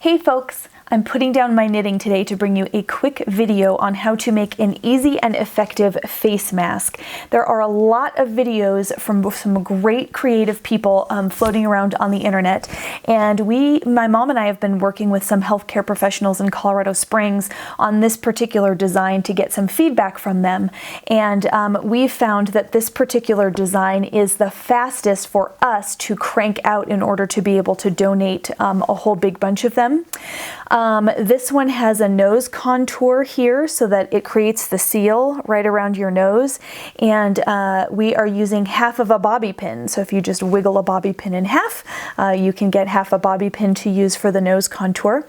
Hey folks, I'm putting down my knitting today to bring you a quick video on how to make an easy and effective face mask. There are a lot of videos from some great creative people floating around on the internet, and my mom and I have been working with some healthcare professionals in Colorado Springs on this particular design to get some feedback from them, and we found that this particular design is the fastest for us to crank out in order to be able to donate a whole big bunch of them. This one has a nose contour here so that it creates the seal right around your nose, and we are using half of a bobby pin. So if you just wiggle a bobby pin in half, you can get half a bobby pin to use for the nose contour.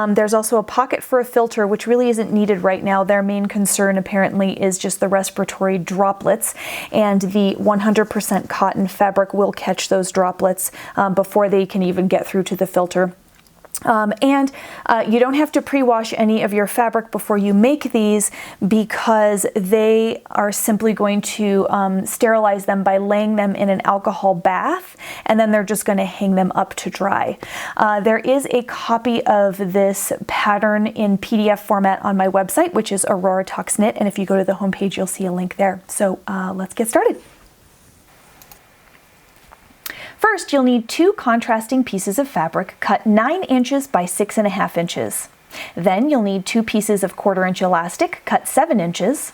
There's also a pocket for a filter, which really isn't needed right now. Their main concern apparently is just the respiratory droplets, and the 100% cotton fabric will catch those droplets before they can even get through to the filter. You don't have to pre-wash any of your fabric before you make these, because they are simply going to sterilize them by laying them in an alcohol bath, and then they're just going to hang them up to dry. There is a copy of this pattern in PDF format on my website, which is Aurora Talks Knit, and if you go to the homepage, you'll see a link there. So let's get started. First, you'll need two contrasting pieces of fabric cut 9 inches by 6.5 inches. Then you'll need 2 pieces of 1/4 inch elastic cut 7 inches.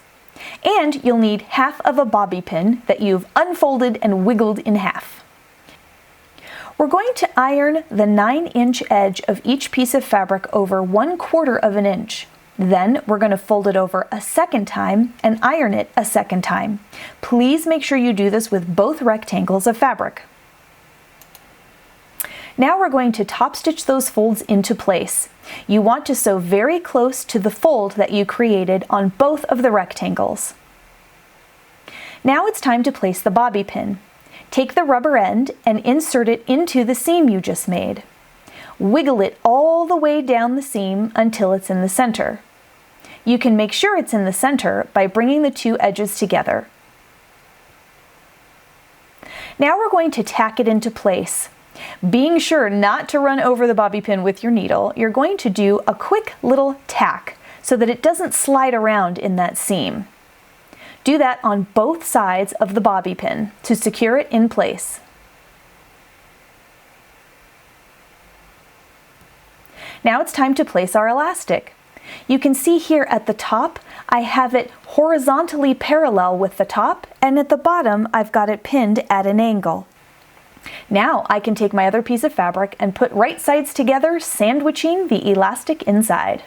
And you'll need half of a bobby pin that you've unfolded and wiggled in half. We're going to iron the 9-inch edge of each piece of fabric over 1/4 inch. Then we're going to fold it over a second time and iron it a second time. Please make sure you do this with both rectangles of fabric. Now we're going to top stitch those folds into place. You want to sew very close to the fold that you created on both of the rectangles. Now it's time to place the bobby pin. Take the rubber end and insert it into the seam you just made. Wiggle it all the way down the seam until it's in the center. You can make sure it's in the center by bringing the two edges together. Now we're going to tack it into place. Being sure not to run over the bobby pin with your needle, you're going to do a quick little tack so that it doesn't slide around in that seam. Do that on both sides of the bobby pin to secure it in place. Now it's time to place our elastic. You can see here at the top, I have it horizontally parallel with the top, and at the bottom, I've got it pinned at an angle. Now I can take my other piece of fabric and put right sides together, sandwiching the elastic inside.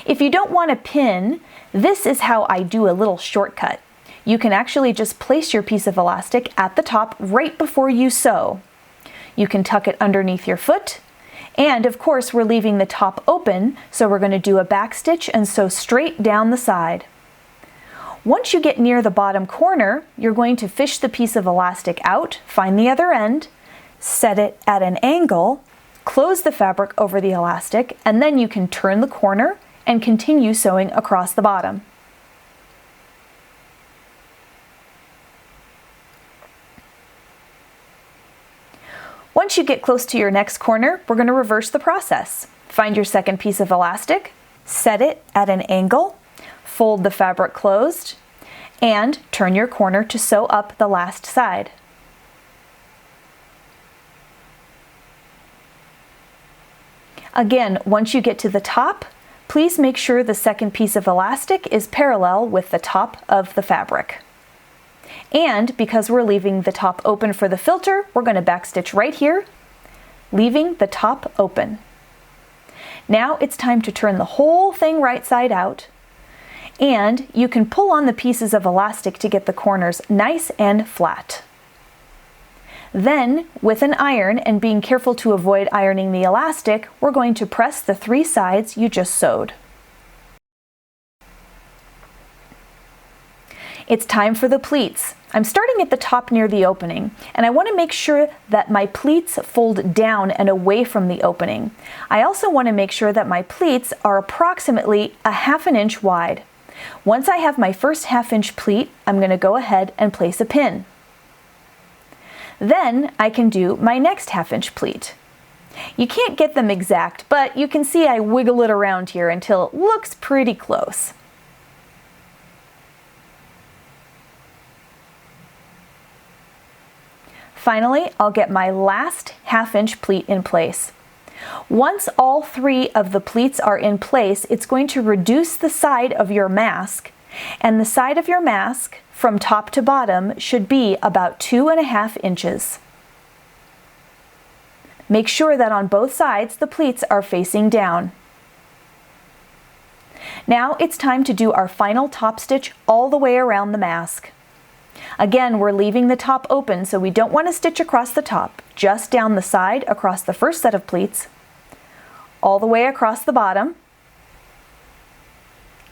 If you don't want a pin, this is how I do a little shortcut. You can actually just place your piece of elastic at the top right before you sew. You can tuck it underneath your foot, and of course we're leaving the top open, so we're going to do a back stitch and sew straight down the side. Once you get near the bottom corner, you're going to fish the piece of elastic out, find the other end, set it at an angle, close the fabric over the elastic, and then you can turn the corner and continue sewing across the bottom. Once you get close to your next corner, we're going to reverse the process. Find your second piece of elastic, set it at an angle, fold the fabric closed, and turn your corner to sew up the last side. Again, once you get to the top, please make sure the second piece of elastic is parallel with the top of the fabric. And because we're leaving the top open for the filter, we're going to backstitch right here, leaving the top open. Now it's time to turn the whole thing right side out, and you can pull on the pieces of elastic to get the corners nice and flat. Then, with an iron, and being careful to avoid ironing the elastic, we're going to press the 3 sides you just sewed. It's time for the pleats. I'm starting at the top near the opening, and I want to make sure that my pleats fold down and away from the opening. I also want to make sure that my pleats are approximately 1/2 inch wide. Once I have my first 1/2 inch pleat, I'm going to go ahead and place a pin. Then I can do my next 1/2 inch pleat. You can't get them exact, but you can see I wiggle it around here until it looks pretty close. Finally, I'll get my last 1/2 inch pleat in place. Once all 3 of the pleats are in place, it's going to reduce the side of your mask, and the side of your mask from top to bottom should be about 2.5 inches. Make sure that on both sides the pleats are facing down. Now it's time to do our final top stitch all the way around the mask. Again, we're leaving the top open, so we don't want to stitch across the top, just down the side across the first set of pleats, all the way across the bottom,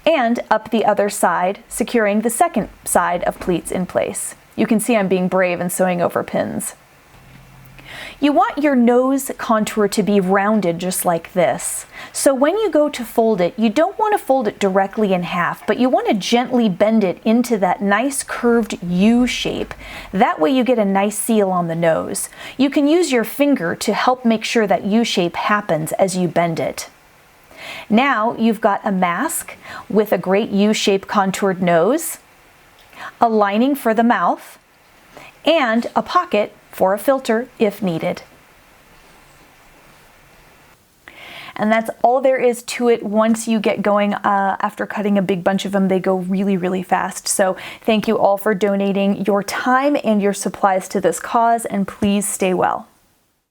and up the other side, securing the second side of pleats in place. You can see I'm being brave and sewing over pins. You want your nose contour to be rounded just like this. So when you go to fold it, you don't want to fold it directly in half, but you want to gently bend it into that nice curved U shape. That way you get a nice seal on the nose. You can use your finger to help make sure that U shape happens as you bend it. Now you've got a mask with a great U-shaped contoured nose, a lining for the mouth, and a pocket for a filter if needed. And that's all there is to it. Once you get going, after cutting a big bunch of them, they go really, really fast. So thank you all for donating your time and your supplies to this cause, and please stay well.